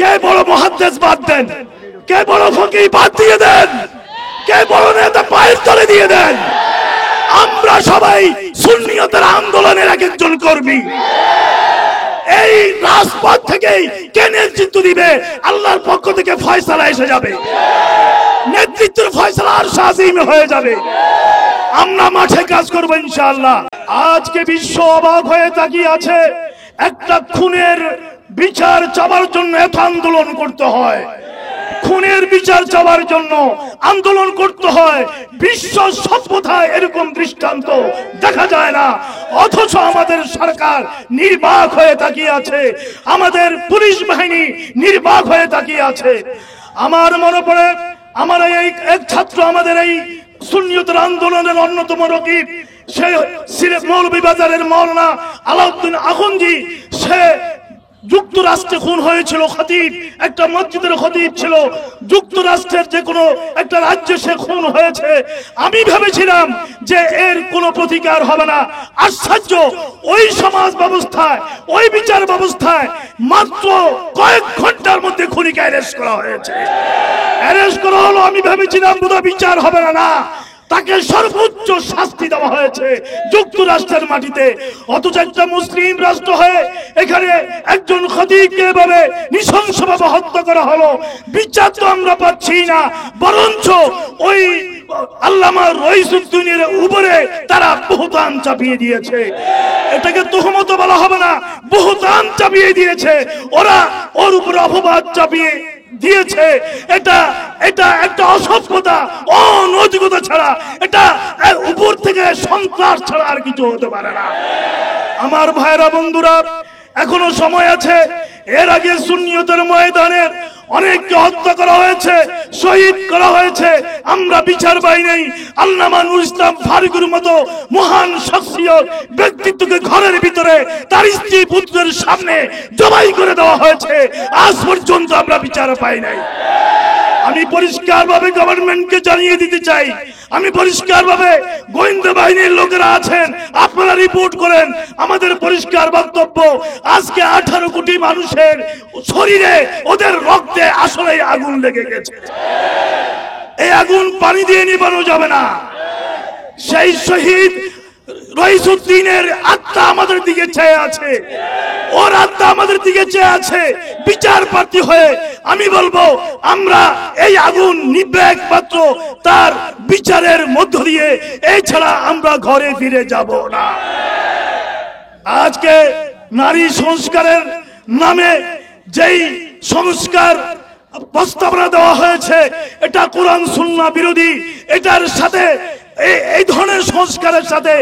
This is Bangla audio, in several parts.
কে বড় মুহাদ্দিস বাদ দেন, কে বড় ফকিহ বাদ দিয়ে দেন, কে বড় নেতা পায়ের তলে দিয়ে দেন। আমরা সবাই সুন্নিয়তের আন্দোলনের এক একজন কর্মী। এই রাজপথ থেকেই কে নেতৃত্ব দিবে, আল্লাহর পক্ষ থেকে ফয়সালা এসে যাবে, নেতৃত্বের ফয়সালা আরশ আজিমে হয়ে যাবে। আমরা মাঠে কাজ করব ইনশাআল্লাহ। আজকে বিশ্ব অবাক হয়ে তাকিয়ে আছে। একটা খুনের বিচার চাওয়ার জন্য এত আন্দোলন করতে হয়, খুনের বিচার চাওয়ার জন্য আন্দোলন করতে হয়। বিশ্ব সভ্যতায় এরকম দৃষ্টান্ত দেখা যায় না। অথচ আমাদের সরকার নির্বাক হয়ে তাকিয়ে আছে, আমাদের পুলিশ বাহিনী নির্বাক হয়ে তাকিয়ে আছে। আমার মনে পড়ে, আমার এই এক ছাত্র আমাদের এই সুন্নিয়তের আন্দোলনের অন্যতম রকিব, সে সিলেট মৌলভীবাজারের মাওলানা আলাউদ্দিন আখুন্দি, সে যুক্তরাষ্ট্রে খুন হয়েছিল। খতিব, একটা মসজিদের খতিব ছিল। যুক্তরাষ্ট্রের যে কোনো একটা রাজ্যে সে খুন হয়েছে। আমি ভেবেছিলাম যে এর কোনো প্রতিকার হবে না। আশ্চর্য, ওই সমাজ ব্যবস্থায়, ওই বিচার ব্যবস্থায় মাত্র কয়েক ঘন্টার মধ্যে খুনিকে অ্যারেস্ট করা হয়েছে। অ্যারেস্ট করা হলো, আমি ভেবেছিলাম বোধহয় বিচার হবে না, না, তাকে সর্বোচ্চ শাস্তি দেওয়া হয়েছে যুক্তরাষ্ট্রের মাটিতে। অথচ একটা মুসলিম রাষ্ট্র হয়ে এখানে একজন খতিবকে এভাবে নৃশংসভাবে হত্যা করা হলো। বিচার তো আমরা পাচ্ছি না, বরঞ্চ ওই আল্লামা রইসুদ্দিনের উপরে তারা বহুতান চাপিয়ে দিয়েছে। এটাকে তুহমত বলা হবে না, বহুতান চাপিয়ে দিয়েছে। ওরা ওর উপরে অপবাদ চাপিয়ে দিয়েছে। এটা এটা একটা অসভ্যতা, অনৈতিকতা ছাড়া, এটা উপর থেকে সন্ত্রাস ছাড়া আর কিছু হতে পারে না। আমার ভাইরা বন্ধুরা, এখনো সময় আছে। এর আগে সুন্নিয়তের ময়দানের অনেককে হত্যা করা হয়েছে, শহীদ করা হয়েছে। আমরা বিচার পাই নাই। আল্লামা নুরুল ইসলাম ফারুকের মতো মহান শখসিয়ত ব্যক্তিত্বকে ঘরের ভিতরে তার স্ত্রী পুত্রের সামনে জবাই করে দেওয়া হয়েছে। আজ পর্যন্ত আমরা বিচার পাই নাই। আমি পরিষ্কারভাবে গভর্নমেন্টকে জানিয়ে দিতে চাই, আমি পরিষ্কারভাবে, গোয়েন্দা বাহিনীর লোকেরা আছেন, আপনারা রিপোর্ট করেন। আমাদের পরিষ্কার বক্তব্য, আজকে 18 কোটি মানুষের শরীরে, ওদের রক্তে আসলে আগুন লেগে গেছে। এই আগুন পানি দিয়ে নিভানো যাবে না। সেই শহীদ রইসুদ্দিনের আত্মা আমাদের দিকে চেয়ে আছে, ওর আত্মা আমাদের দিকে চেয়ে আছে। বিচার প্রার্থী হয়ে আমি বলবো, আমরা এই আগুন নিভবে একমাত্র তার বিচারের মধ্য দিয়ে, এছাড়া আমরা ঘরে ফিরে যাব না। আজকে নারী সংস্কারের নামে যেই সংস্কার প্রস্তাবনা দেওয়া হয়েছে, এটা কোরআন সুন্নাহ বিরোধী। এটার সাথে, এই ধরনের সংস্কারের সাথে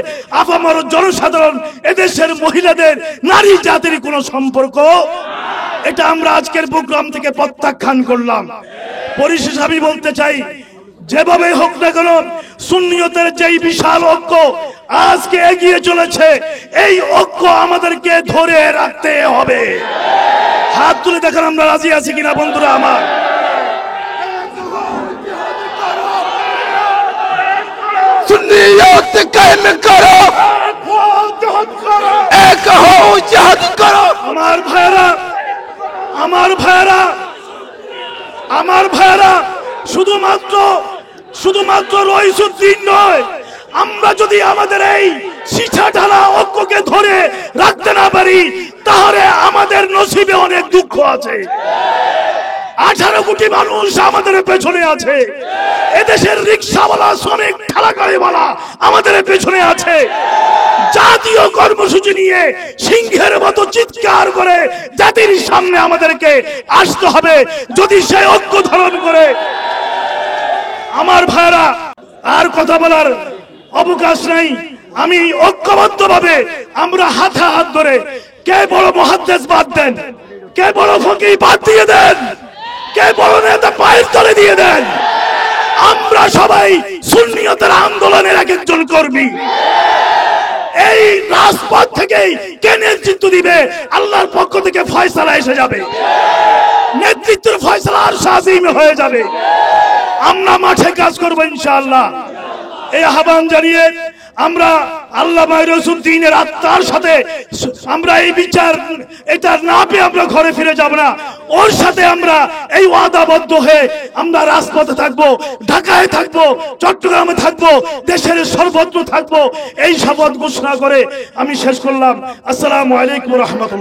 আপামর জনসাধারণ, এদেশের মহিলাদের, নারী জাতির কোনো সম্পর্ক, এটা আমরা আজকের প্রোগ্রাম থেকে প্রত্যাখ্যান করলাম। পরিশেষে আমি বলতে চাই, যেভাবে হোক না কেন, সুন্নিয়তের যেই বিশাল ঐক্য আজকে এগিয়ে চলেছে, এই ঐক্য আমাদেরকে ধরে রাখতে হবে। হাত তুলে দেখেন আমরা রাজি আছি কিনা বন্ধুরা আমার। सुन्नियत कायम करो, एक हो जिहाद करो। আমার ভাইরা, আমার ভাইরা, আমার ভাইরা, শুধুমাত্র রইসুদ্দিন নয়, আমরা যদি আমাদের এই শিছা ঢালা ঐক্যকে ধরে রাখতে না পারি, তাহলে আমাদের নসিবে অনেক দুঃখ আছে। 18 কোটি মানুষ আমাদের পেছনে আছে। এদেশের রিক্সাওয়ালা, শ্রমিক, ঠেলাগাড়িওয়ালা আমাদের পেছনে আছে। জাতীয় কর্মসূচি নিয়ে সিংহের মতো চিৎকার করে জাতির সামনে আমাদেরকে আসতে হবে, যদি সেই ঐক্য ধারণ করে। আমার ভাইরা, আর কথা বলার অবকাশ নাই। আমি ঐক্যবদ্ধভাবে আমরা হাতে হাত ধরে, কে বড় মুহাদ্দিস বাদ দেন, কে বড় ফকিহ বাদ দিয়ে দেন, কে বড় নেতা পায়ের তলে দিয়ে দেন। আমরা সবাই সুন্নিয়তের আন্দোলনের এক একজন কর্মী। এই রাজপথ থেকেই কে নেতৃত্ব দিবে, আল্লাহর পক্ষ থেকে ফয়সালা এসে যাবে, নেতৃত্বের ফয়সালা আরশ আজিমে হয়ে যাবে। আমরা মাঠে কাজ করব ইনশাআল্লাহ। এই আহ্বান জানিয়ে আমরা আল্লামা রসুদ্দিনের আত্মার সাথে আমরা এই বিচার এটা না পেয়ে আমরা ঘরে ফিরে যাব না। ওর সাথে আমরা এই ওয়াদাবদ্ধ হয়ে আমরা রাজপথে থাকবো, ঢাকায় থাকবো, চট্টগ্রামে থাকবো, দেশের সর্বত্র থাকবো। এই শপথ ঘোষণা করে আমি শেষ করলাম। আসসালামু আলাইকুম ওয়া রাহমাতুল্লাহ।